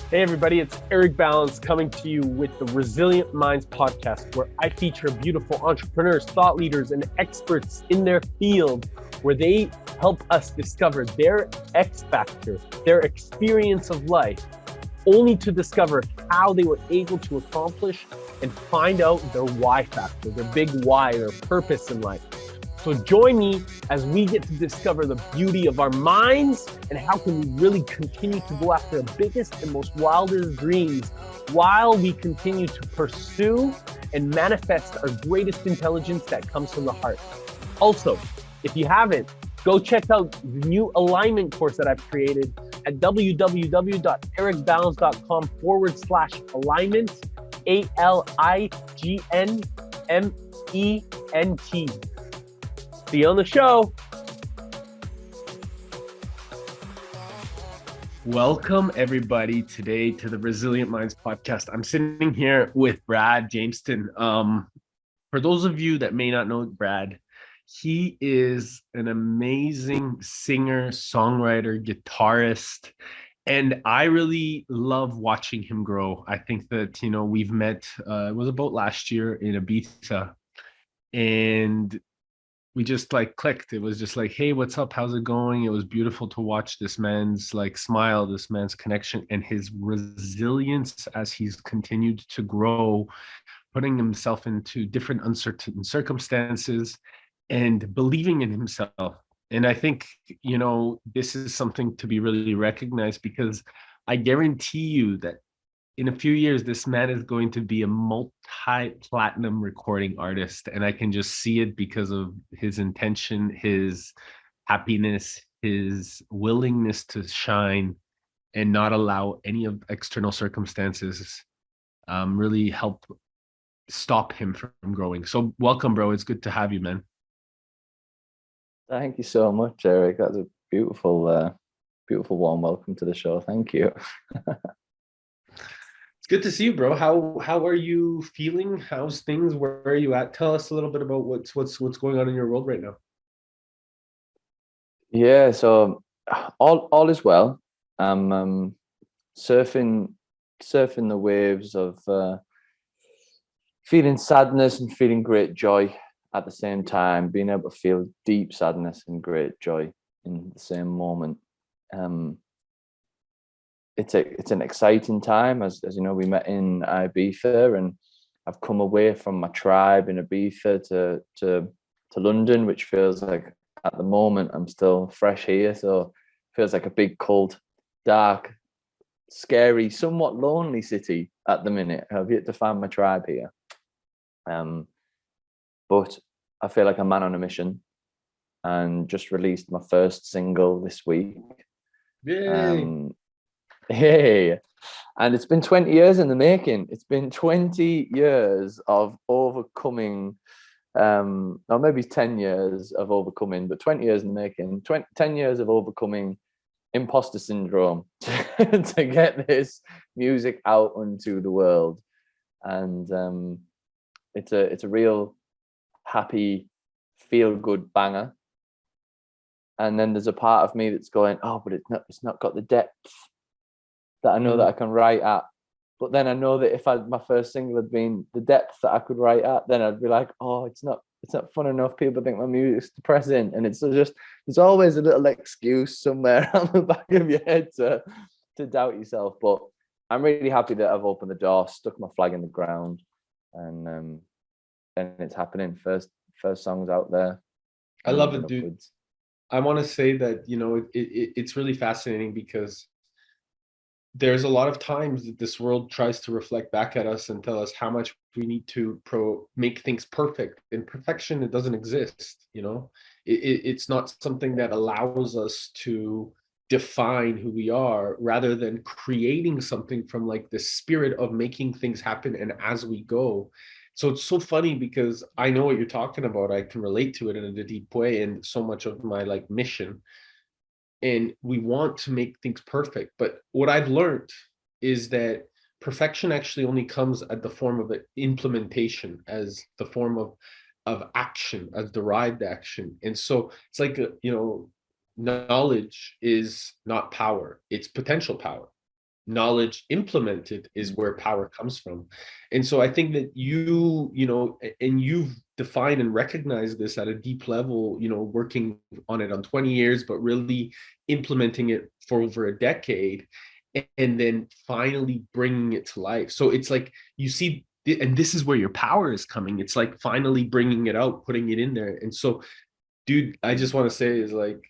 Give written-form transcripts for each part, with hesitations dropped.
Hey everybody, it's Eric Balance coming to you with the Resilient Minds podcast, where I feature beautiful entrepreneurs, thought leaders, and experts in their field, where they help us discover their X factor, their experience of life, only to discover how they were able to accomplish and find out their Y factor, their big why, their purpose in life. So join me as we get to discover the beauty of our minds and how can we really continue to go after the biggest and most wildest dreams while we continue to pursue and manifest our greatest intelligence that comes from the heart. Also, if you haven't, go check out the new alignment course that I've created at www.ericbalance.com/alignment, ALIGNMENT. See you on the show. Welcome, everybody, today to the Resilient Minds podcast. I'm sitting here with Brad Jameston. For those of you that may not know Brad, he is an amazing singer, songwriter, guitarist, and I really love watching him grow. I think that, we've met, it was about last year in Ibiza, and we just clicked. It was just like, hey, what's up? How's it going? It was beautiful to watch this man's smile, this man's connection, and his resilience as he's continued to grow, putting himself into different uncertain circumstances and believing in himself. And I think, this is something to be really recognized, because I guarantee you that in a few years, this man is going to be a multi-platinum recording artist. And I can just see it because of his intention, his happiness, his willingness to shine and not allow any of external circumstances really help stop him from growing. So welcome, bro. It's good to have you, man. Thank you so much, Eric. That's a beautiful, beautiful warm welcome to the show. Thank you. Good to see you, bro. How are you feeling? How's things? Where are you at? Tell us a little bit about what's going on in your world right now. Yeah, so all is well. I'm surfing the waves of feeling sadness and feeling great joy at the same time, being able to feel deep sadness and great joy in the same moment. It's an exciting time, as you know. We met in Ibiza, and I've come away from my tribe in Ibiza to London, which feels like at the moment I'm still fresh here, so it feels like a big, cold, dark, scary, somewhat lonely city at the minute. I've yet to find my tribe here, but I feel like a man on a mission, and just released my first single this week. Yay. Hey, and it's been 20 years in the making. It's been 20 years of overcoming, or maybe 10 years of overcoming, but 20 years in the making, 10 years of overcoming imposter syndrome to get this music out onto the world. And it's a real happy, feel-good banger. And then there's a part of me that's going, oh, but it's not got the depth that I know that I can write at. But then I know that if my first single had been the depth that I could write at, then I'd be like, oh, it's not fun enough. People think my music's depressing. And it's just, there's always a little excuse somewhere on the back of your head to doubt yourself. But I'm really happy that I've opened the door, stuck my flag in the ground, and it's happening. First songs out there. I love it, dude. I want to say that, it's really fascinating, because there's a lot of times that this world tries to reflect back at us and tell us how much we need to make things perfect. And perfection, it doesn't exist. It's not something that allows us to define who we are, rather than creating something from the spirit of making things happen and as we go. So it's so funny, because I know what you're talking about. I can relate to it in a deep way, and so much of my mission. And we want to make things perfect. But what I've learned is that perfection actually only comes at the form of an implementation, as the form of action, as derived action. And so it's knowledge is not power, it's potential power. knowledge implemented is where power comes from. And so I think that and you've defined and recognized this at a deep level, working on it on 20 years, but really implementing it for over a decade, and then finally bringing it to life. So it's like you see, and this is where your power is coming. It's like finally bringing it out, putting it in there. And so, dude, I just want to say is like,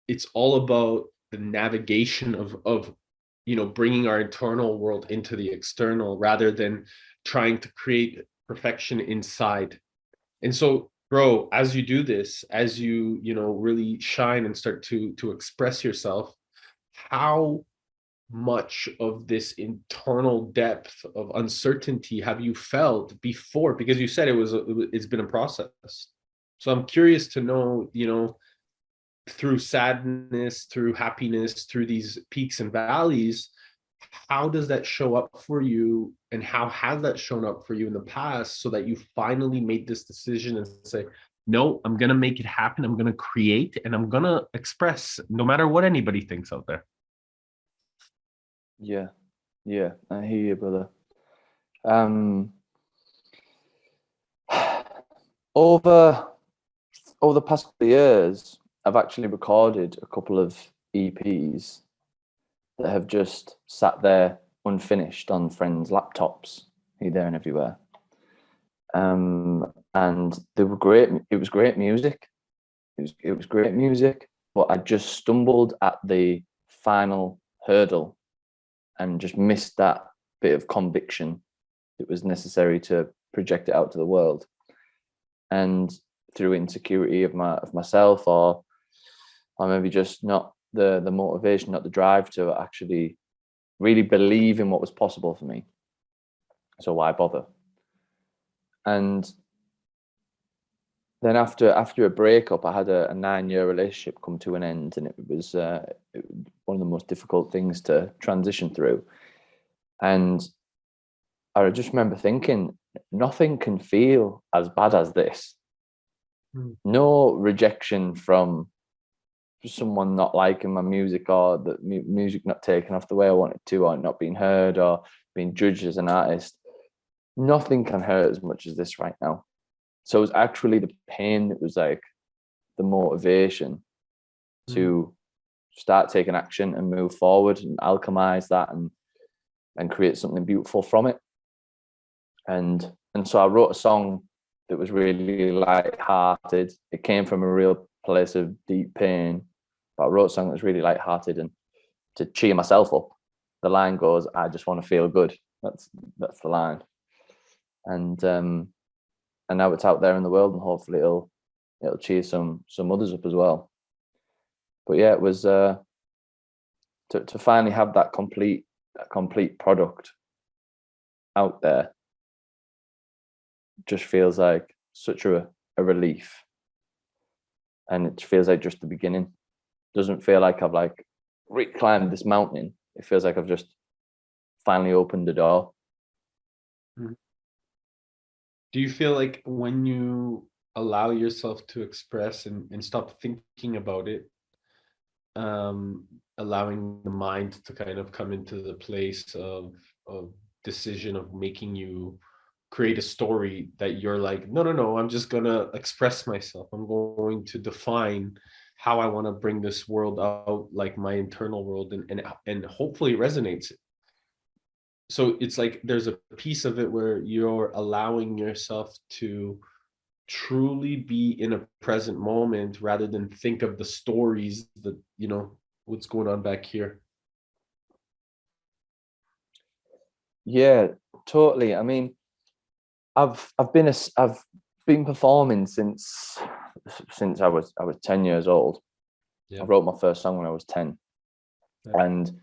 it's all about the navigation of bringing our internal world into the external rather than trying to create perfection inside. And so, bro, as you do this, as you really shine and start to express yourself, how much of this internal depth of uncertainty have you felt before? Because you said it's been a process. So I'm curious to know, through sadness, through happiness, through these peaks and valleys, how does that show up for you, and how has that shown up for you in the past, so that you finally made this decision and say, no, I'm going to make it happen. I'm going to create, and I'm going to express no matter what anybody thinks out there. Yeah, I hear you, brother. Over the past couple of years, I've actually recorded a couple of EPs that have just sat there unfinished on friends' laptops here, there, and everywhere. And they were great. It was great music. It was great music, but I just stumbled at the final hurdle and just missed that bit of conviction that was necessary to project it out to the world. And through insecurity of myself, or maybe just not the motivation, not the drive to actually really believe in what was possible for me. So why bother? And then after a breakup, I had a 9-year relationship come to an end, and it was one of the most difficult things to transition through. And I just remember thinking, nothing can feel as bad as this. No rejection from someone not liking my music, or the music not taken off the way I wanted to, or not being heard, or being judged as an artist. Nothing can hurt as much as this right now. So it was actually the pain that was like the motivation to start taking action and move forward and alchemize that and create something beautiful from it. And so I wrote a song that was really light-hearted. It came from a real place of deep pain, but I wrote a song that was really light-hearted, and to cheer myself up. The line goes, "I just want to feel good." That's the line. And now it's out there in the world, and hopefully it'll cheer some others up as well. But yeah, it was to finally have that complete product out there just feels like such a relief. And it feels like just the beginning. Doesn't feel like I've like climbed this mountain. It feels like I've just finally opened the door. Do you feel like when you allow yourself to express and stop thinking about it, allowing the mind to kind of come into the place of decision of making you create a story, that you're like, no, I'm just gonna express myself. I'm going to define how I want to bring this world out, like my internal world, and hopefully it resonates. So it's like there's a piece of it where you're allowing yourself to truly be in a present moment rather than think of the stories that, what's going on back here. Yeah, totally. I mean, I've been performing since I was 10 years old. Yeah. I wrote my first song when I was 10. Yeah. And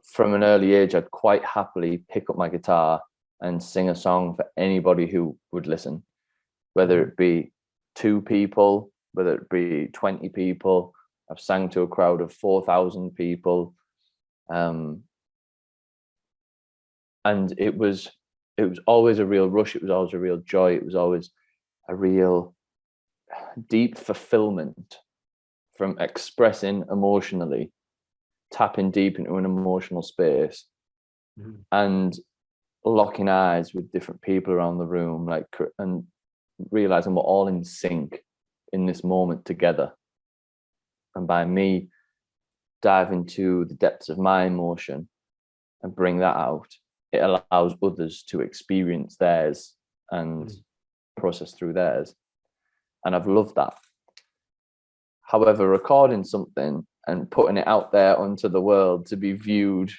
from an early age, I'd quite happily pick up my guitar and sing a song for anybody who would listen, whether it be 2 people, whether it be 20 people. I've sang to a crowd of 4,000 people. And it was always a real rush. It was always a real joy. It was always a real deep fulfillment from expressing emotionally, tapping deep into an emotional space and locking eyes with different people around the room, like, and realizing we're all in sync in this moment together. And by me dive into the depths of my emotion and bring that out, it allows others to experience theirs and process through theirs. And I've loved that. However, recording something and putting it out there onto the world to be viewed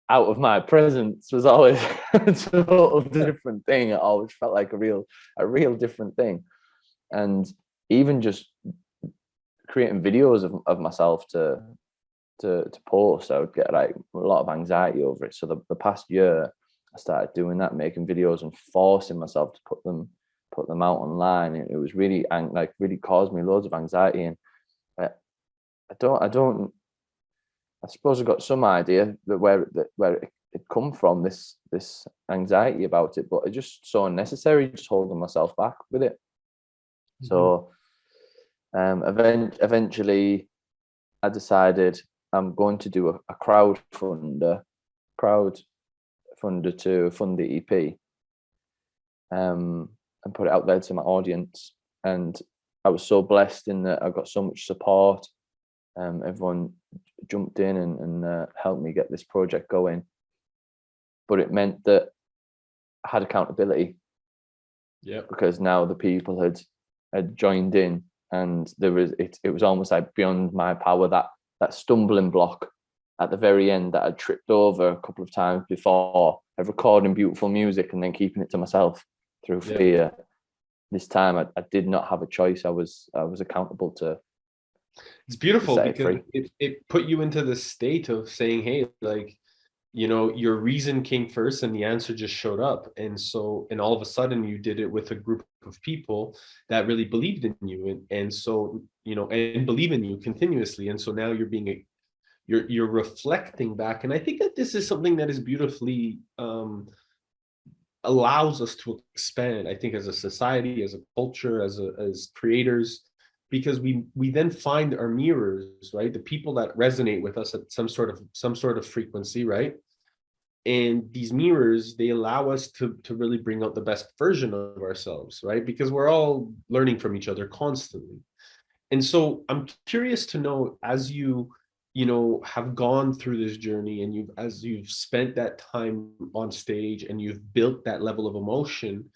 out of my presence was always a total different thing. It always felt like a real different thing. And even just creating videos of myself to post, I would get like a lot of anxiety over it. So the past year, I started doing that, making videos and forcing myself to put them out online. And it was really really caused me loads of anxiety. And I suppose I got some idea that where it come from, this anxiety about it, but it's just so unnecessary, just holding myself back with it. So eventually I decided I'm going to do a crowdfunder to fund the EP, and put it out there to my audience. And I was so blessed in that I got so much support. Everyone jumped in and helped me get this project going. But it meant that I had accountability. Yeah. Because now the people had joined in, and it was almost like beyond my power, that stumbling block at the very end that I'd tripped over a couple of times before, of recording beautiful music and then keeping it to myself through fear. Yeah. This time I did not have a choice. I was accountable to. It's beautiful because it put you into the state of saying, hey, like, your reason came first and the answer just showed up. And all of a sudden you did it with a group of people that really believed in you. And so, and believe in you continuously. And so now you're reflecting back. And I think that this is something that is beautifully, allows us to expand, I think, as a society, as a culture, as creators, because we then find our mirrors, right? The people that resonate with us at some sort of frequency, right? And these mirrors, they allow us to really bring out the best version of ourselves, right? Because we're all learning from each other constantly. And so I'm curious to know, as you have gone through this journey, and as you've spent that time on stage and you've built that level of emotion,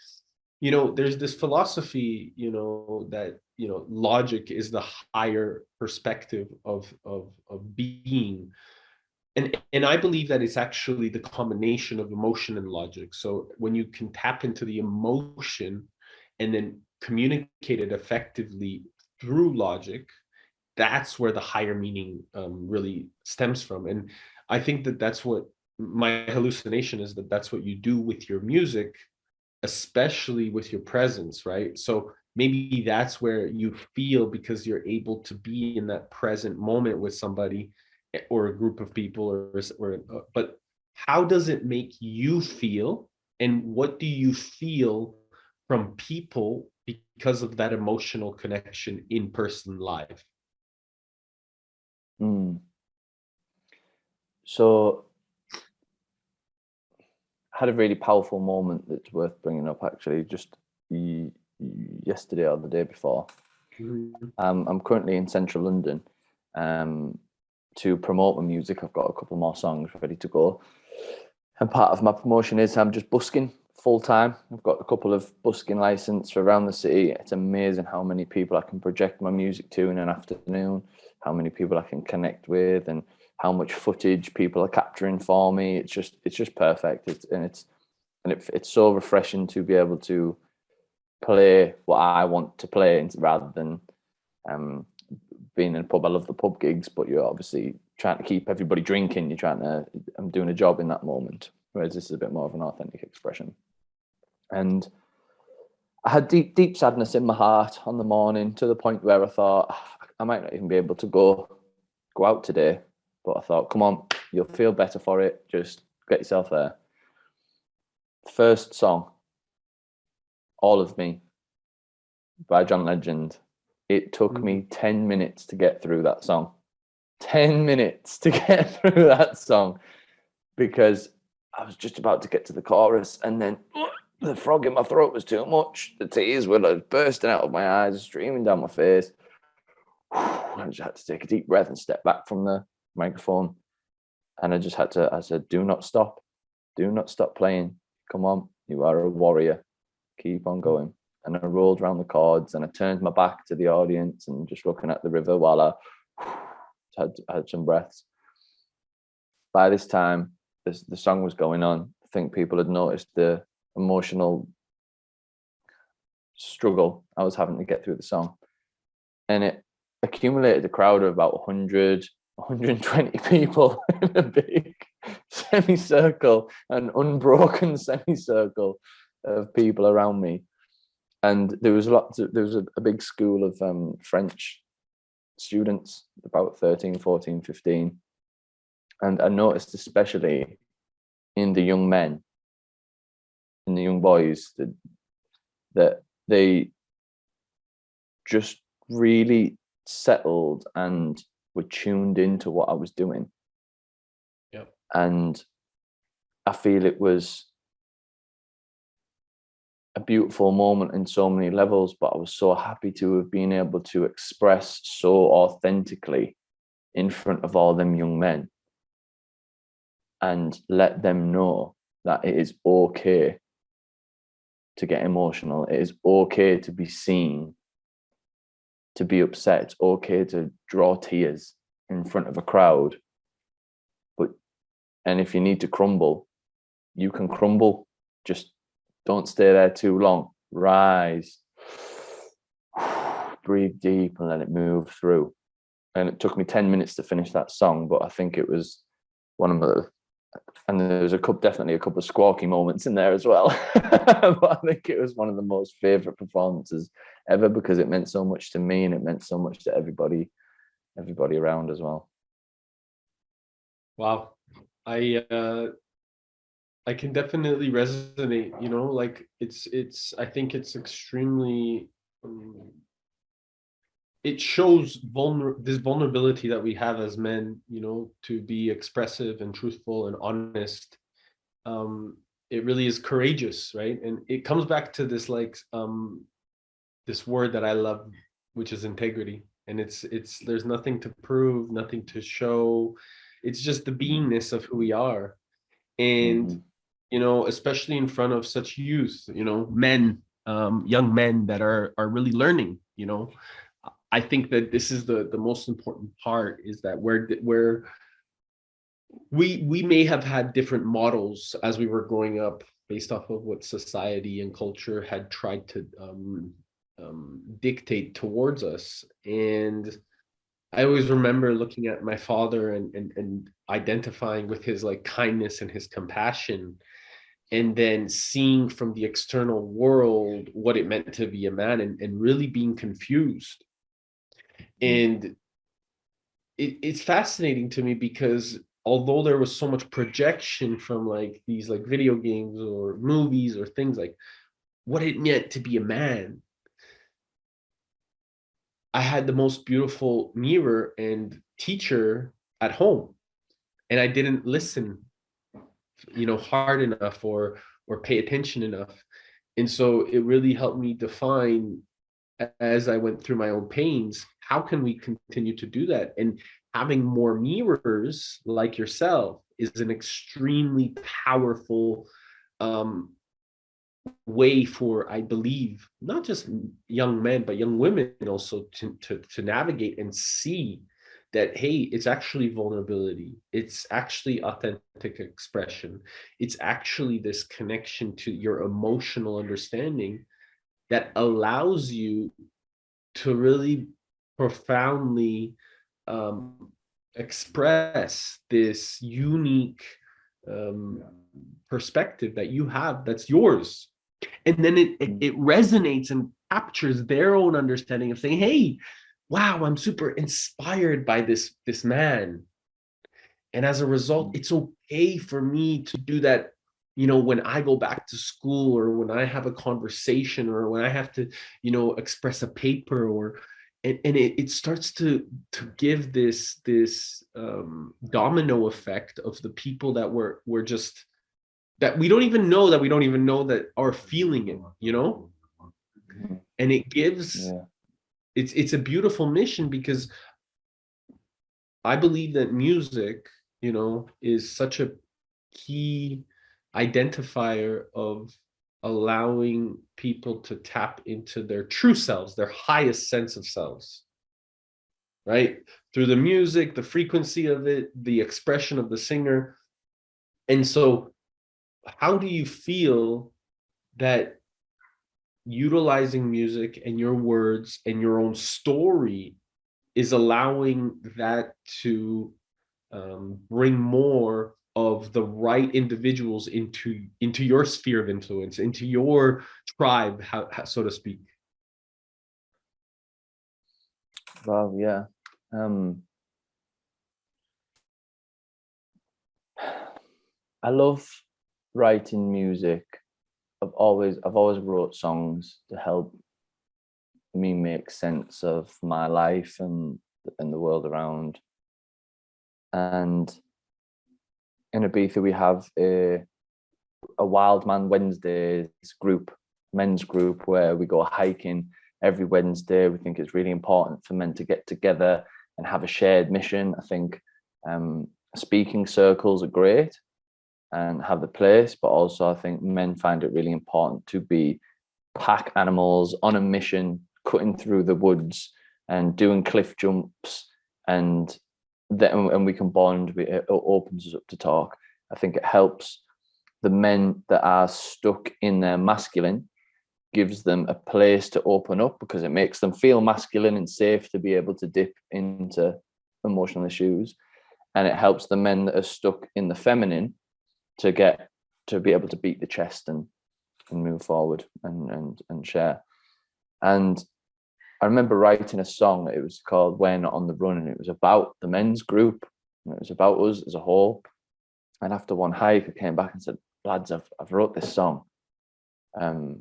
there's this philosophy, that, logic is the higher perspective of being. And I believe that it's actually the combination of emotion and logic. So when you can tap into the emotion and then communicate it effectively through logic, that's where the higher meaning really stems from. And I think that that's what my hallucination is, that's what you do with your music, especially with your presence, right? So maybe that's where you feel, because you're able to be in that present moment with somebody or a group of people, but how does it make you feel, and what do you feel from people because of that emotional connection in person live? So I had a really powerful moment that's worth bringing up, actually, just yesterday or the day before. I'm currently in central London to promote my music. I've got a couple more songs ready to go, and part of my promotion is I'm just busking full time. I've got a couple of busking licenses for around the city. It's amazing how many people I can project my music to in an afternoon, how many people I can connect with, and how much footage people are capturing for me. It's just perfect. It's so refreshing to be able to play what I want to play, rather than being in a pub. I love the pub gigs, but you're obviously trying to keep everybody drinking. I'm doing a job in that moment, whereas this is a bit more of an authentic expression. And I had deep sadness in my heart on the morning, to the point where I thought I might not even be able to go out today. But I thought, come on, you'll feel better for it. Just get yourself there. First song, All of Me by John Legend. It took me 10 minutes to get through that song. 10 minutes to get through that song. because I was just about to get to the chorus, and then the frog in my throat was too much. The tears were like bursting out of my eyes, streaming down my face. I just had to take a deep breath and step back from the microphone. And I just had to, I said, do not stop. Do not stop playing. Come on, you are a warrior. Keep on going. And I rolled around the chords and I turned my back to the audience and just looking at the river while I had some breaths. By this time, the song was going on. I think people had noticed the emotional struggle I was having to get through the song. And it accumulated a crowd of about 100, 120 people in a big semicircle, an unbroken semicircle of people around me. And there was a big school of French students, about 13, 14, 15. And I noticed especially in the young men, in the young boys, that they just really settled and were tuned into what I was doing. Yep. And I feel it was a beautiful moment in so many levels, but I was so happy to have been able to express so authentically in front of all them young men and let them know that it is okay to get emotional. It is okay to be seen, to be upset. It's okay to draw tears in front of a crowd. And if you need to crumble, you can crumble. Just don't stay there too long. Rise, breathe deep, and let it move through. And it took me 10 minutes to finish that song, but I think it was one of the, and there was definitely a couple of squawky moments in there as well. But I think it was one of the most favorite performances ever because it meant so much to me and it meant so much to everybody around as well. Wow. I can definitely resonate, like I think it's extremely, it shows this vulnerability that we have as men, to be expressive and truthful and honest. It really is courageous, right? And it comes back to this, like, this word that I love, which is integrity. And there's nothing to prove, nothing to show. It's just the beingness of who we are. And especially in front of such youth, men, young men that are really learning. I think that this is the most important part, is that we may have had different models as we were growing up based off of what society and culture had tried to dictate towards us. And I always remember looking at my father and identifying with his, like, kindness and his compassion, and then seeing from the external world what it meant to be a man, and really being confused. And it's fascinating to me because although there was so much projection from, like, these, like, video games or movies or things, like what it meant to be a man, I had the most beautiful mirror and teacher at home, and I didn't listen, hard enough or pay attention enough. And so it really helped me define, as I went through my own pains, how can we continue to do that? And having more mirrors like yourself is an extremely powerful way for, I believe, not just young men, but young women also to navigate and see that, hey, it's actually vulnerability. It's actually authentic expression. It's actually this connection to your emotional understanding that allows you to really profoundly express this unique perspective that you have, that's yours. And then it resonates and captures their own understanding of saying, hey, wow, I'm super inspired by this man. And as a result, it's okay for me to do that, when I go back to school, or when I have a conversation, or when I have to, express a paper, or and it starts to give this domino effect of the people that were just, that we don't even know, that are feeling it, and it gives, Yeah. it's a beautiful mission, because I believe that music, is such a key identifier of allowing people to tap into their true selves, their highest sense of selves, right? Through the music, the frequency of it, the expression of the singer. And so, how do you feel that utilizing music and your words and your own story is allowing that to bring more of the right individuals into your sphere of influence, into your tribe, so to speak? Well, yeah. I love writing music. I've always wrote songs to help me make sense of my life and the world around. And in Ibiza, we have a Wild Man Wednesdays group, men's group, where we go hiking every Wednesday. We think it's really important for men to get together and have a shared mission. I think speaking circles are great and have the place, but also I think men find it really important to be pack animals on a mission, cutting through the woods and doing cliff jumps, and then and we can bond. It opens us up to talk. I think it helps the men that are stuck in their masculine, gives them a place to open up, because it makes them feel masculine and safe to be able to dip into emotional issues. And it helps the men that are stuck in the feminine to be able to beat the chest and move forward and share. And I remember writing a song. It was called "We're Not on the Run," and it was about the men's group. And it was about us as a whole. And after one hike, I came back and said, "Lads, I've wrote this song. I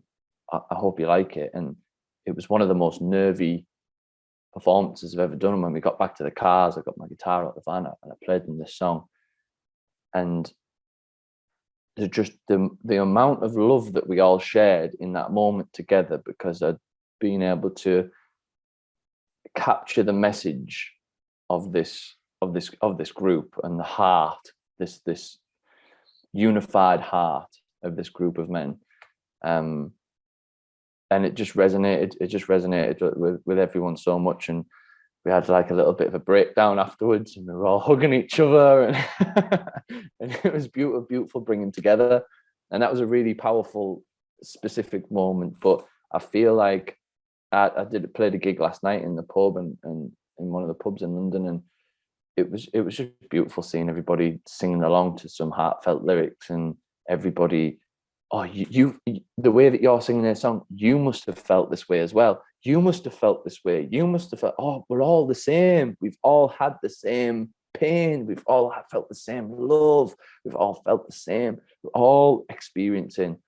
hope you like it." And it was one of the most nervy performances I've ever done. And when we got back to the cars, I got my guitar out the van and I played them this song. And just the amount of love that we all shared in that moment together, because I'd been able to capture the message of this group and the heart, this unified heart of this group of men. And it just resonated with everyone so much. And we had like a little bit of a breakdown afterwards, and we were all hugging each other, and it was beautiful bringing together. And that was a really powerful, specific moment. But I feel like I played a gig last night in the pub and in one of the pubs in London, and it was just beautiful seeing everybody singing along to some heartfelt lyrics, and everybody, oh, you the way that you're singing their song, you must have felt this way as well. You must have felt this way. You must have felt, oh, we're all the same. We've all had the same pain. We've all felt the same love. We've all felt the same. We're all experiencing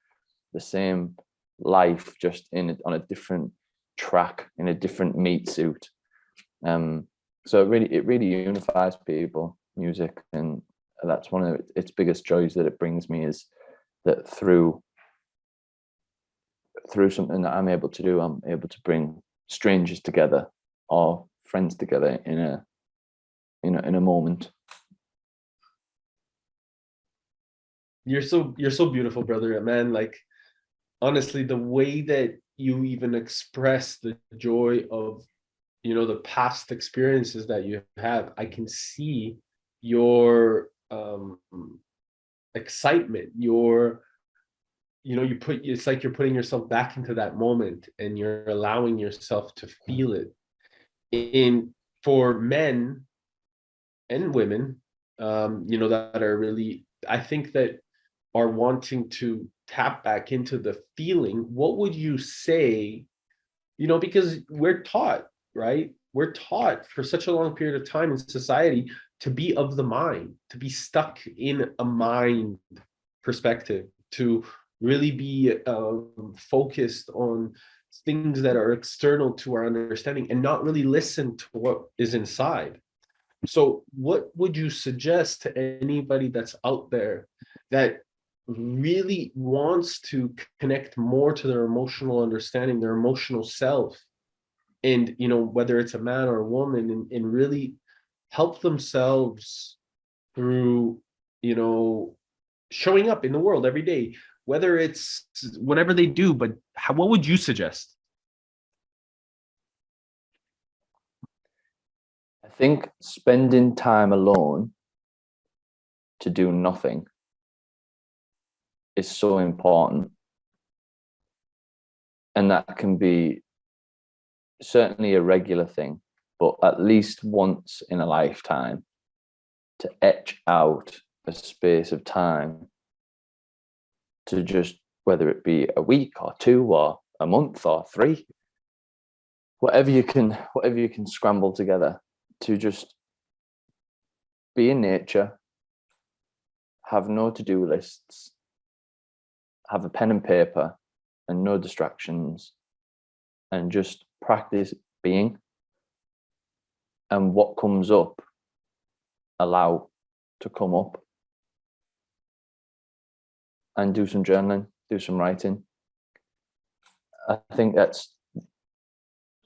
the same life, just on a different track, in a different meat suit. So it really unifies people, music, and that's one of its biggest joys that it brings me, is that through something that I'm able to do, I'm able to bring strangers together or friends together in a moment. You're so beautiful, brother, man. Like, honestly, the way that you even express the joy of, the past experiences that you have, I can see your excitement, it's like you're putting yourself back into that moment, and you're allowing yourself to feel it. For men and women, that are really, I think, that are wanting to tap back into the feeling, what would you say? Because we're taught, right? We're taught for such a long period of time in society to be of the mind, to be stuck in a mind perspective, to really be focused on things that are external to our understanding and not really listen to what is inside. So what would you suggest to anybody that's out there that really wants to connect more to their emotional understanding, their emotional self, and whether it's a man or a woman, and really help themselves through showing up in the world every day, whether it's whatever they do, but what would you suggest? I think spending time alone to do nothing is so important. And that can be certainly a regular thing, but at least once in a lifetime, to etch out a space of time to just, whether it be a week or two or a month or three, whatever you can scramble together, to just be in nature, have no to-do lists, have a pen and paper and no distractions, and just practice being. And what comes up, allow to come up. And do some journaling, do some writing. I think that's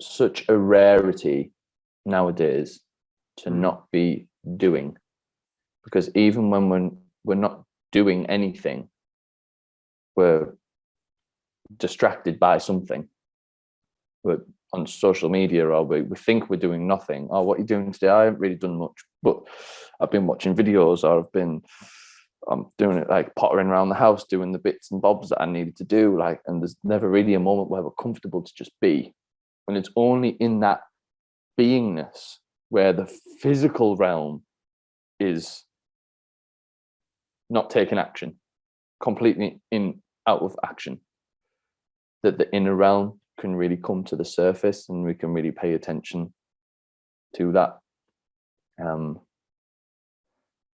such a rarity nowadays to not be doing, because even when we're not doing anything, we're distracted by something. We're on social media, or we think we're doing nothing. Oh, what are you doing today? I haven't really done much, but I've been watching videos, or I'm doing it, like pottering around the house, doing the bits and bobs that I needed to do. And there's never really a moment where we're comfortable to just be. And it's only in that beingness where the physical realm is not taking action, completely out of action, that the inner realm can really come to the surface, and we can really pay attention to that.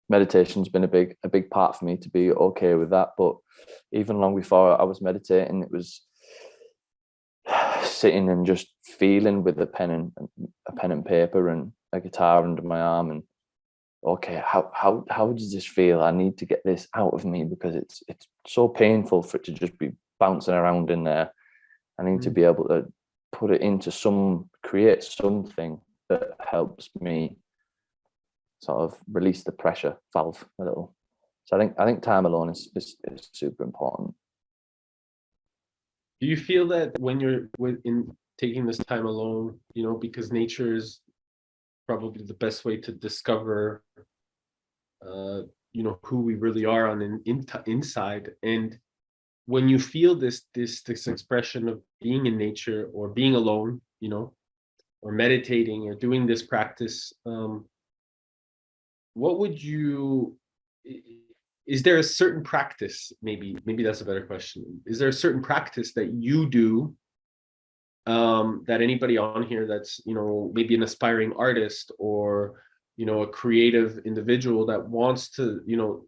Meditation's been a big part for me to be okay with that. But even long before I was meditating, it was sitting and just feeling with a pen and paper and a guitar under my arm, and okay, how does this feel? I need to get this out of me, because it's so painful for it to just be bouncing around in there. I need to be able to put it into create something that helps me sort of release the pressure valve a little. So I think time alone is super important. Do you feel that when you're in taking this time alone, because nature is probably the best way to discover who we really are on inside, and when you feel this expression of being in nature or being alone, or meditating or doing this practice, what would you, is there a certain practice, maybe that's a better question, is there a certain practice that you do, that anybody on here that's maybe an aspiring artist, or a creative individual that wants to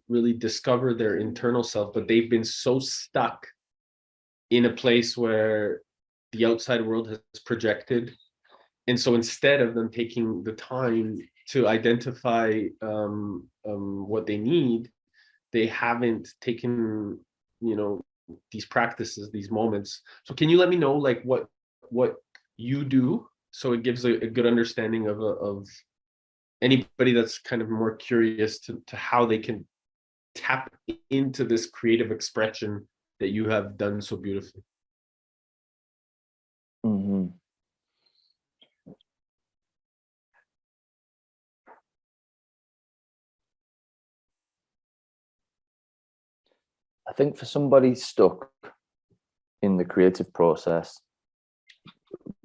really discover their internal self, but they've been so stuck in a place where the outside world has projected, and so instead of them taking the time to identify what they need, they haven't taken these practices, these moments. So can you let me know like what you do, so it gives a good understanding of anybody that's kind of more curious to how they can tap into this creative expression that you have done so beautifully? Mm-hmm. I think for somebody stuck in the creative process,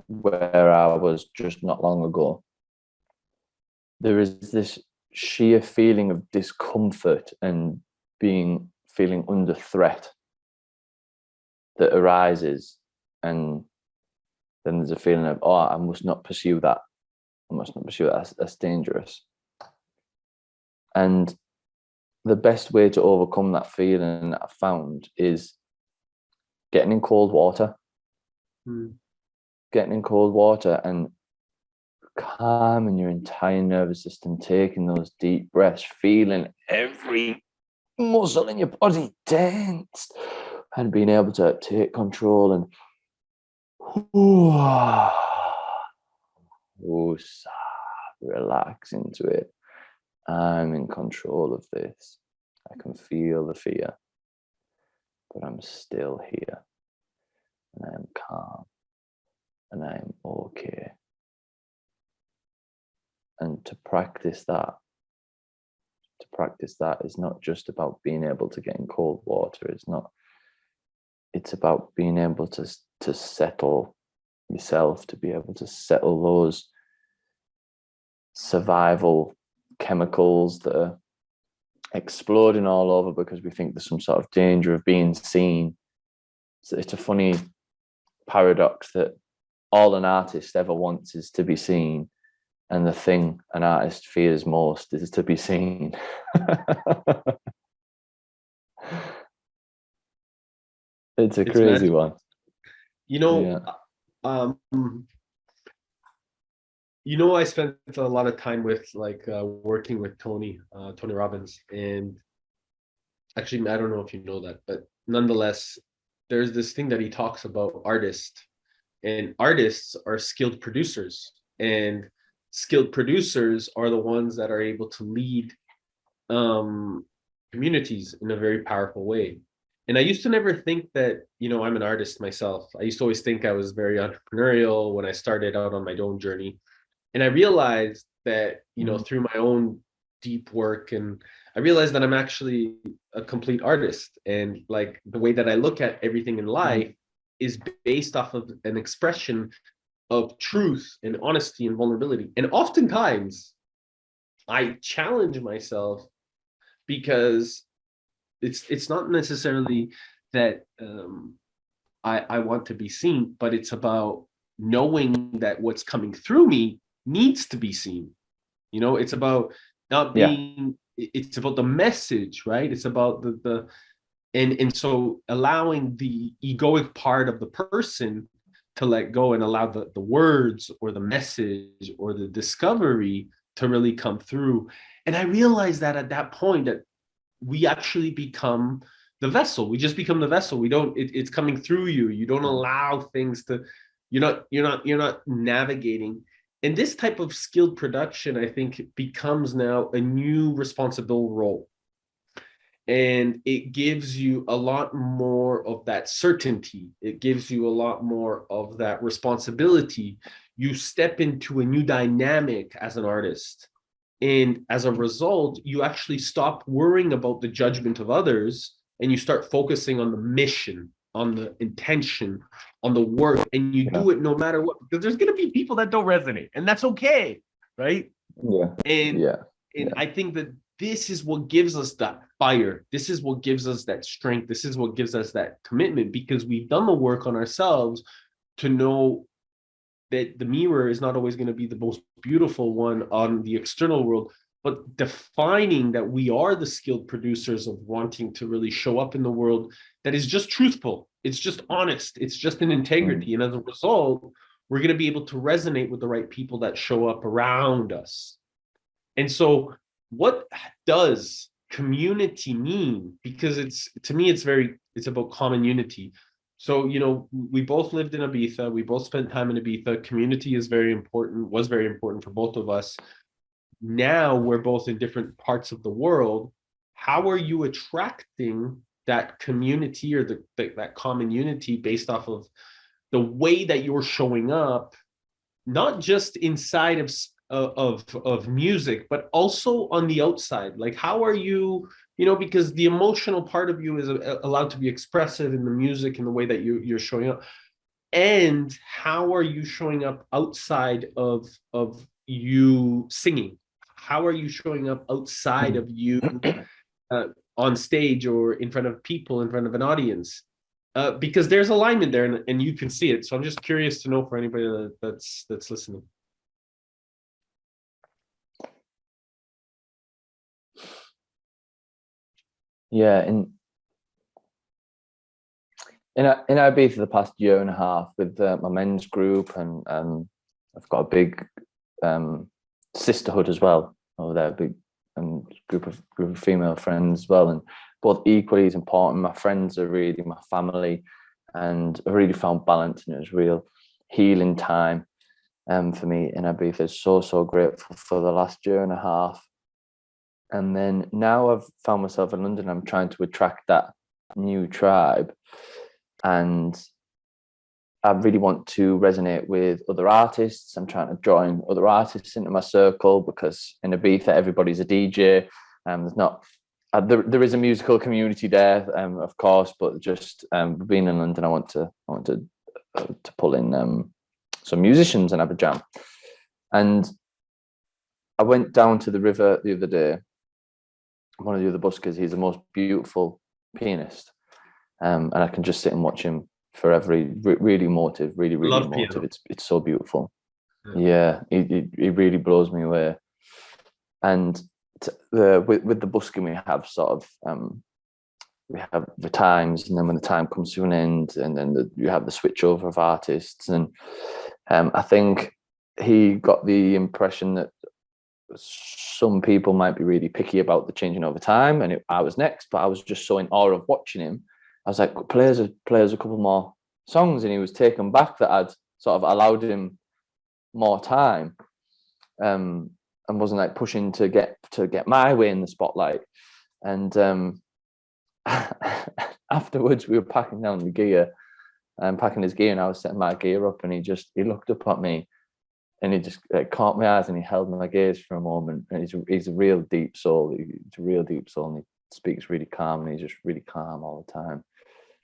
where I was just not long ago, there is this sheer feeling of discomfort and feeling under threat that arises, and then there's a feeling of, oh, I must not pursue that. That's dangerous. And the best way to overcome that feeling that I've found is getting in cold water getting in cold water and calming your entire nervous system, taking those deep breaths, feeling every muscle in your body tense, and being able to take control and relax into it. I'm in control of this. I can feel the fear, but I'm still here, and I'm calm, and I'm okay. And to practice that is not just about being able to get in cold water. It's about being able to settle yourself, to be able to settle those survival chemicals that are exploding all over because we think there's some sort of danger of being seen. So it's a funny paradox that all an artist ever wants is to be seen, and the thing an artist fears most is to be seen. It's a crazy one. You know, I spent a lot of time with working with Tony Robbins, and actually, I don't know if you know that, but nonetheless, there's this thing that he talks about artists, and artists are skilled producers, and skilled producers are the ones that are able to lead communities in a very powerful way. And I used to never think that, I'm an artist myself. I used to always think I was very entrepreneurial when I started out on my own journey. And I realized that, through my own deep work, and I realized that I'm actually a complete artist. And like the way that I look at everything in life is based off of an expression of truth and honesty and vulnerability. And oftentimes I challenge myself because it's not necessarily that I want to be seen, but it's about knowing that what's coming through me needs to be seen. It's about not being, it's about the message, right? It's about and so allowing the egoic part of the person to let go and allow the words or the message or the discovery to really come through. And I realized that at that point that we actually become the vessel. We just become the vessel. We don't, it's coming through you. You don't allow things to, you're not navigating. And this type of skilled production, I think, becomes now a new responsible role. And it gives you a lot more of that certainty. It gives you a lot more of that responsibility. You step into a new dynamic as an artist. And as a result, you actually stop worrying about the judgment of others, and you start focusing on the mission, on the intention, on the work, and you do it no matter what, because there's going to be people that don't resonate, and that's okay, right? And I think that this is what gives us that fire. This is what gives us that strength. This is what gives us that commitment, because we've done the work on ourselves to know that the mirror is not always going to be the most beautiful one on the external world, but defining that we are the skilled producers of wanting to really show up in the world that is just truthful. It's just honest. It's just an integrity. And as a result, we're going to be able to resonate with the right people that show up around us. And so what does community mean? Because to me, it's about common unity. So, we both lived in Ibiza. We both spent time in Ibiza. Community was very important for both of us. Now we're both in different parts of the world. How are you attracting that community or that common unity based off of the way that you're showing up, not just inside of music, but also on the outside? Like, how are you, because the emotional part of you is allowed to be expressive in the music and the way that you're showing up. And how are you showing up outside of you singing? How are you showing up outside of you on stage or in front of people, in front of an audience? Because there's alignment there, and you can see it. So I'm just curious to know for anybody that's listening. Yeah, and in Ibiza for the past year and a half with my men's group, and I've got a big sisterhood as well over there, a big group of female friends as well, and both equally as important. My friends are really my family, and I really found balance, and it was real healing time for me in Ibiza. So grateful for the last year and a half. And then now I've found myself in London. I'm trying to attract that new tribe, and I really want to resonate with other artists. I'm trying to join other artists into my circle, because in Ibiza everybody's a DJ. There's not there is a musical community there, of course, but just being in London, I want to pull in some musicians and have a jam. And I went down to the river the other day. One of the other buskers, he's the most beautiful pianist, and I can just sit and watch him forever. Really emotive, really Love emotive. piano. It's so beautiful. Yeah, he really blows me away. And with the busking, we have sort of we have the times, and then when the time comes to an end, and then you have the switchover of artists. And I think he got the impression that some people might be really picky about the changing over time, and I was next, but I was just so in awe of watching him. I was like, players a couple more songs, and he was taken back that I'd sort of allowed him more time, and wasn't like pushing to get my way in the spotlight. And afterwards, we were packing down the gear and packing his gear, and I was setting my gear up, and he looked up at me, and he just caught my eyes, and he held my gaze for a moment. And he's a real deep soul. He's a real deep soul, and he speaks really calm, and he's just really calm all the time.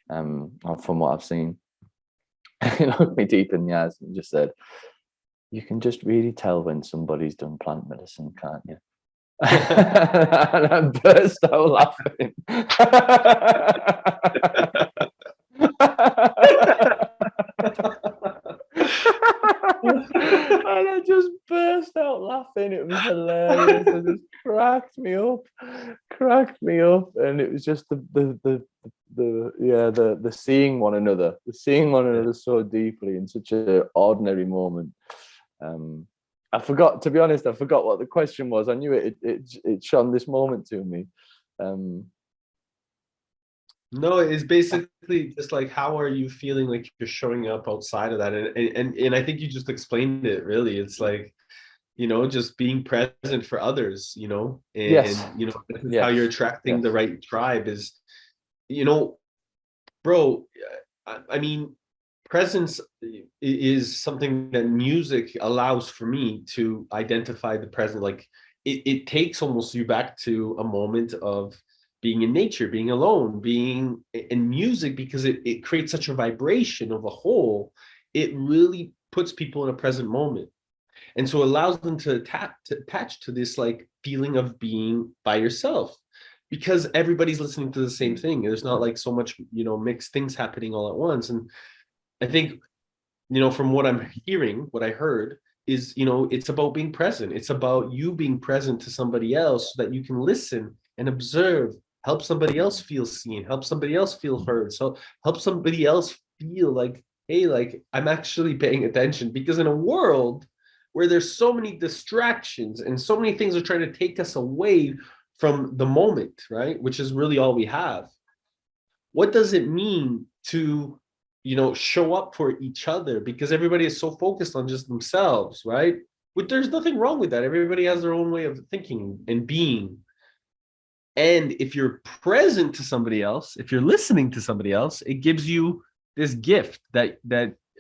From what I've seen, he looked me deep in the eyes and just said, "You can just really tell when somebody's done plant medicine, can't you?" And I burst out laughing. And I just burst out laughing. It was hilarious. It just cracked me up, and it was just the seeing one another, so deeply in such an ordinary moment. I forgot, to be honest, what the question was. I knew it shone this moment to me. No, it's basically just like, how are you feeling like you're showing up outside of that? And I think you just explained it really. It's like, just being present for others, and Yes. this is how you're attracting the right tribe is, bro, I mean, presence is something that music allows for me to identify the present. Like it takes almost you back to a moment of being in nature, being alone, being in music, because it creates such a vibration of a whole. It really puts people in a present moment. And so it allows them to attach to this like feeling of being by yourself, because everybody's listening to the same thing. There's not like so much, mixed things happening all at once. And I think, from what I'm hearing, what I heard is, it's about being present. It's about you being present to somebody else so that you can listen and observe, help somebody else feel seen, help somebody else feel heard. So help somebody else feel like, hey, like I'm actually paying attention. Because in a world where there's so many distractions and so many things are trying to take us away from the moment, right? Which is really all we have. What does it mean to, show up for each other? Because everybody is so focused on just themselves, right? But there's nothing wrong with that. Everybody has their own way of thinking and being. And if you're present to somebody else, if you're listening to somebody else, it gives you this gift that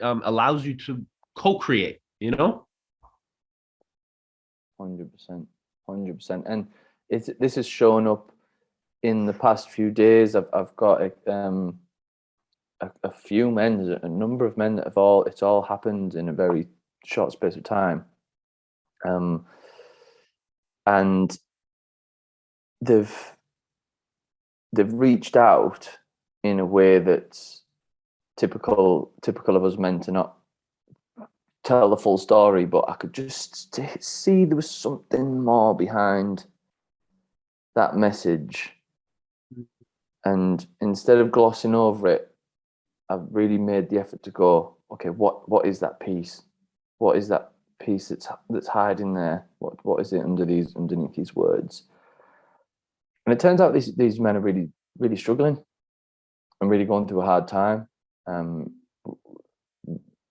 allows you to co-create, 100%. And this has shown up in the past few days. I've got a few men, a number of men that it's all happened in a very short space of time. And they've reached out in a way that's typical of us men to not tell the full story, but I could just see there was something more behind that message. And instead of glossing over it, I've really made the effort to go, okay, what is that piece? What is that piece that's hiding there? What is it underneath these words? And it turns out these men are really, really struggling and really going through a hard time.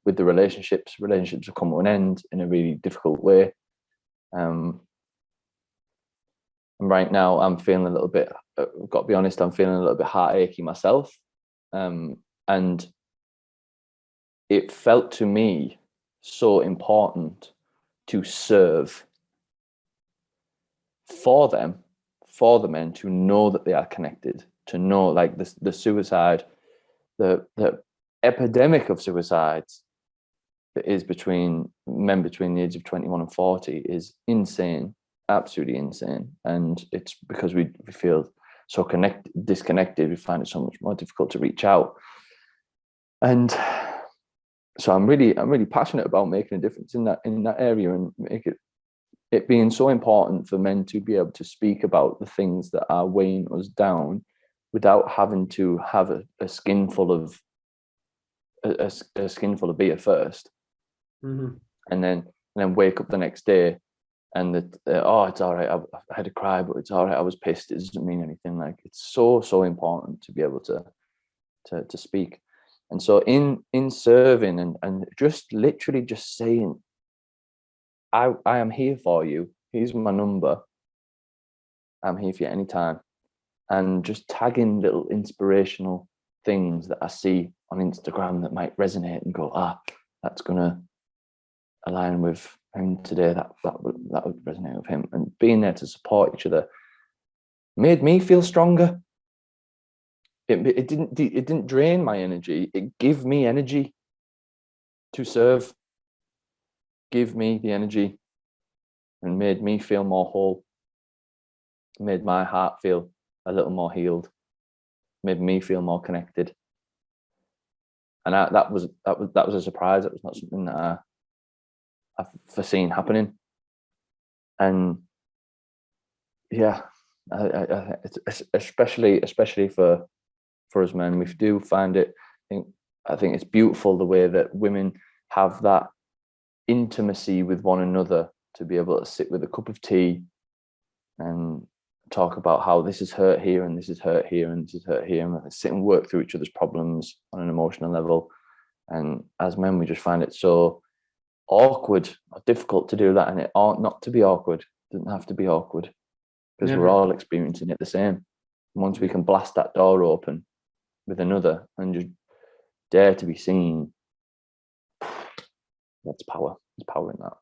With the relationships have come to an end in a really difficult way. And right now I'm feeling a little bit, I've got to be honest, I'm feeling a little bit heartachy myself. And it felt to me so important to serve for them, for the men, to know that they are connected, to know, like, the suicide, the epidemic of suicides that is between men between the age of 21 and 40 is insane, absolutely insane. And it's because we feel so disconnected, we find it so much more difficult to reach out. And so I'm really passionate about making a difference in that area, and make it being so important for men to be able to speak about the things that are weighing us down without having to have a skinful of beer first, and then wake up the next day and oh, it's all right, I had a cry, but it's all right, I was pissed, it doesn't mean anything. Like, it's so important to be able to speak. And so in serving and just literally just saying, I am here for you, here's my number, I'm here for you anytime, and just tagging little inspirational things that I see on Instagram that might resonate and go, that's gonna align with him today, that would resonate with him. And being there to support each other made me feel stronger. It didn't drain my energy, it gave me energy to serve, give me the energy, and made me feel more whole, made my heart feel a little more healed, made me feel more connected. And that was a surprise. That was not something that I've foreseen happening. And yeah, it's especially for us men, we do find it. I think it's beautiful the way that women have that intimacy with one another, to be able to sit with a cup of tea and talk about how this is hurt here and this is hurt here and this is hurt here, and sit and work through each other's problems on an emotional level. And as men, we just find it so awkward or difficult to do that, and it ought not to be awkward. It doesn't have to be awkward, because we're all experiencing it the same. And once we can blast that door open with another and just dare to be seen, that's power. There's power in that.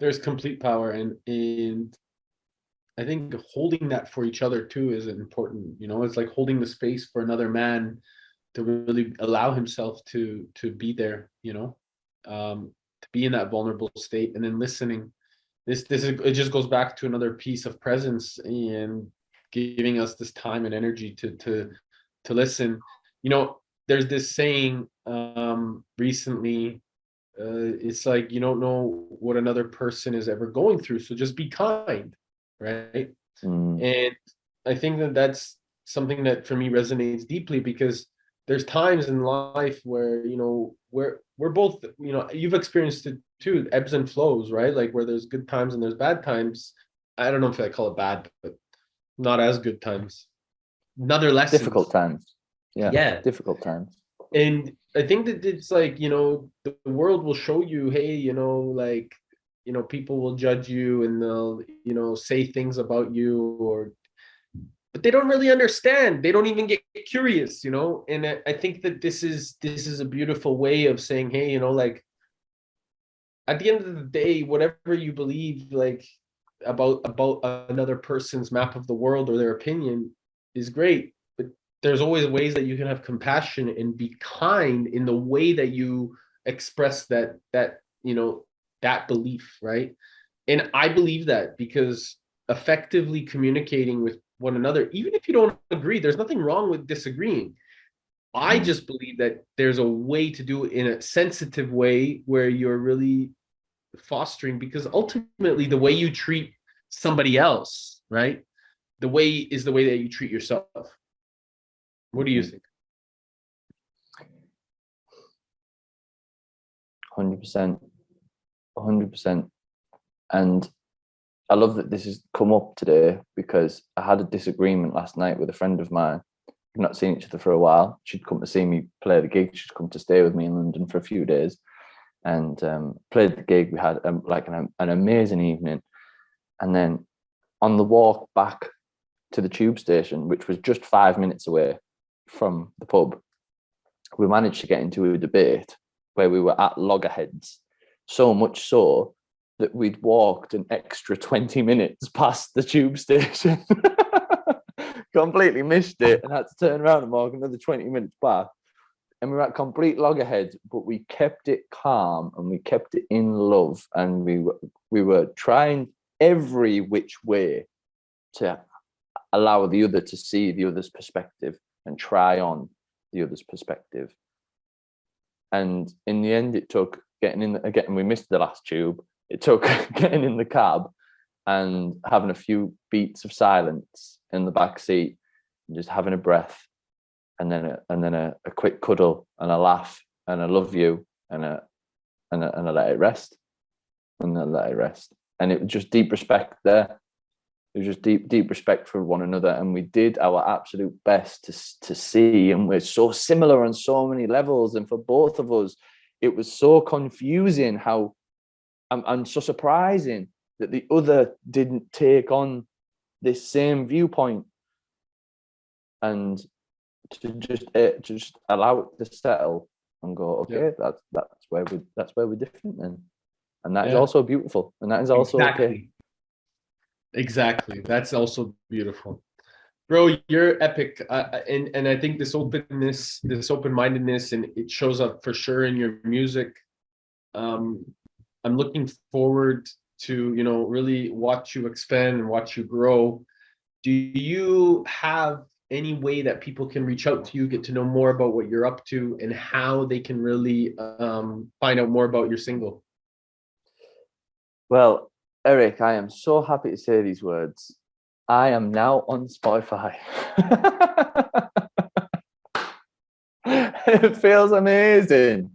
There's complete power, and I think holding that for each other too is important. It's like holding the space for another man to really allow himself to be there, to be in that vulnerable state, and then listening. It just goes back to another piece of presence and giving us this time and energy to listen. There's this saying recently, it's like, you don't know what another person is ever going through, so just be kind, right? And I think that that's something that for me resonates deeply, because there's times in life where we're both, you've experienced it too, ebbs and flows, right? Like, where there's good times and there's bad times. I don't know if I call it bad, but not as good times, another lessons. Difficult times. Yeah, difficult times. And I think that it's like, the world will show you, hey, like, people will judge you and they'll, say things about you, but they don't really understand. They don't even get curious, And I think that this is a beautiful way of saying, hey, like, at the end of the day, whatever you believe, like, about another person's map of the world or their opinion is great, but there's always ways that you can have compassion and be kind in the way that you express that belief, right? And I believe that, because effectively communicating with one another, even if you don't agree, there's nothing wrong with disagreeing. I just believe that there's a way to do it in a sensitive way where you're really fostering, because ultimately the way you treat somebody else, right, the way that you treat yourself. What do you think? 100%. 100%. And I love that this has come up today because I had a disagreement last night with a friend of mine. We've not seen each other for a while. She'd come to see me play the gig. She'd come to stay with me in London for a few days and played the gig. We had an amazing evening. And then on the walk back to the tube station, which was just 5 minutes away from the pub, we managed to get into a debate where we were at loggerheads, so much so that we'd walked an extra 20 minutes past the tube station. Completely missed it and had to turn around and walk another 20 minutes back. And we were at complete loggerheads, but we kept it calm and we kept it in love. And we were trying every which way to allow the other to see the other's perspective and try on the other's perspective. And in the end, it took we missed the last tube. It took getting in the cab and having a few beats of silence in the back seat, and just having a breath, and then a quick cuddle and a laugh and a love you and a let it rest, and a let it rest. And it was just deep respect there. It was just deep respect for one another, and we did our absolute best to see. And we're so similar on so many levels, and for both of us, it was so confusing how and so surprising that the other didn't take on this same viewpoint, and to just allow it to settle and go, okay, yeah. that's where we're different then, and that is also beautiful, and that is also okay. Exactly, that's also beautiful, bro. You're epic, and I think this openness, this open-mindedness, and it shows up for sure in your music. I'm looking forward to, really watch you expand and watch you grow. Do you have any way that people can reach out to you, get to know more about what you're up to, and how they can really find out more about your single? Well, Eric, I am so happy to say these words. I am now on Spotify. It feels amazing.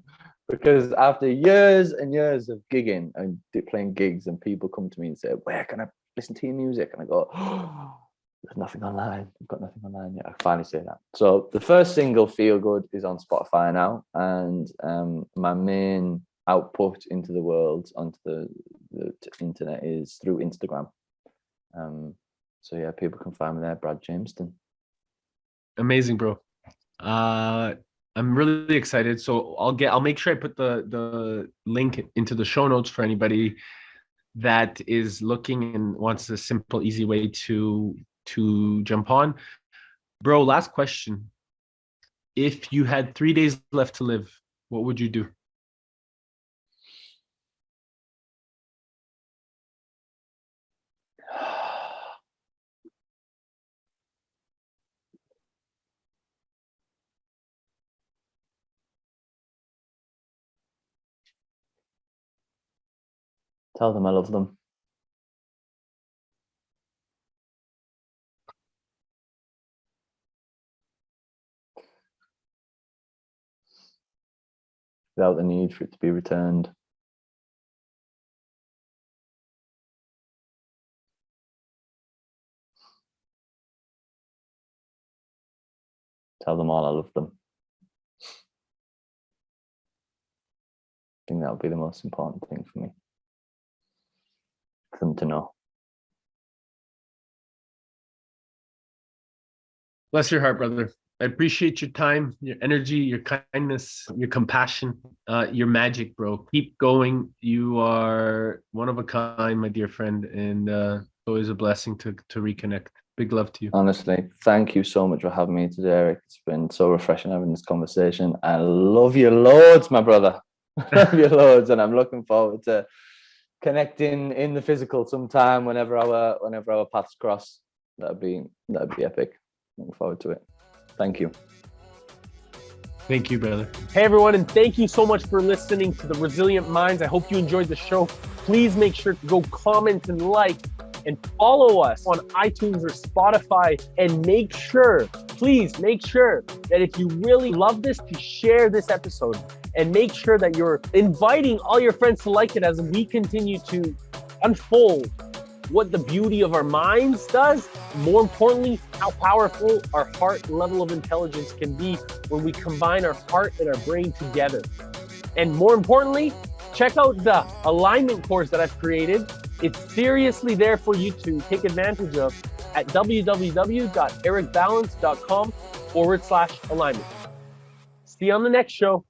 Because after years and years of gigging and playing gigs, and people come to me and say, where can I listen to your music? And I go, there's nothing online. I've got nothing online yet. I finally say that. So the first single, Feel Good, is on Spotify now. And my main output into the world, onto the internet, is through Instagram. So yeah, people can find me there, Brad Jameston. Amazing, bro. I'm really excited. So I'll make sure I put the link into the show notes for anybody that is looking and wants a simple, easy way to jump on. Bro, last question. If you had 3 days left to live, what would you do? Tell them I love them. Without the need for it to be returned. Tell them all I love them. I think that would be the most important thing for me. For them to know. Bless your heart, brother. I appreciate your time, your energy, your kindness, your compassion, your magic, bro. Keep going. You are one of a kind, my dear friend, and always a blessing to reconnect. Big love to you. Honestly, thank you so much for having me today, Eric. It's been so refreshing having this conversation. I love you loads, my brother. I love you loads, and I'm looking forward to connecting in the physical sometime whenever our paths cross. That'd be epic. Looking forward to it. Thank you. Thank you, brother. Hey, everyone, and thank you so much for listening to The Resilient Minds. I hope you enjoyed the show. Please make sure to go comment and like and follow us on iTunes or Spotify. And please make sure that if you really love this, to share this episode and make sure that you're inviting all your friends to like it as we continue to unfold what the beauty of our minds does. More importantly, how powerful our heart level of intelligence can be when we combine our heart and our brain together. And more importantly, check out the alignment course that I've created. It's seriously there for you to take advantage of at www.ericbalance.com/alignment. See you on the next show.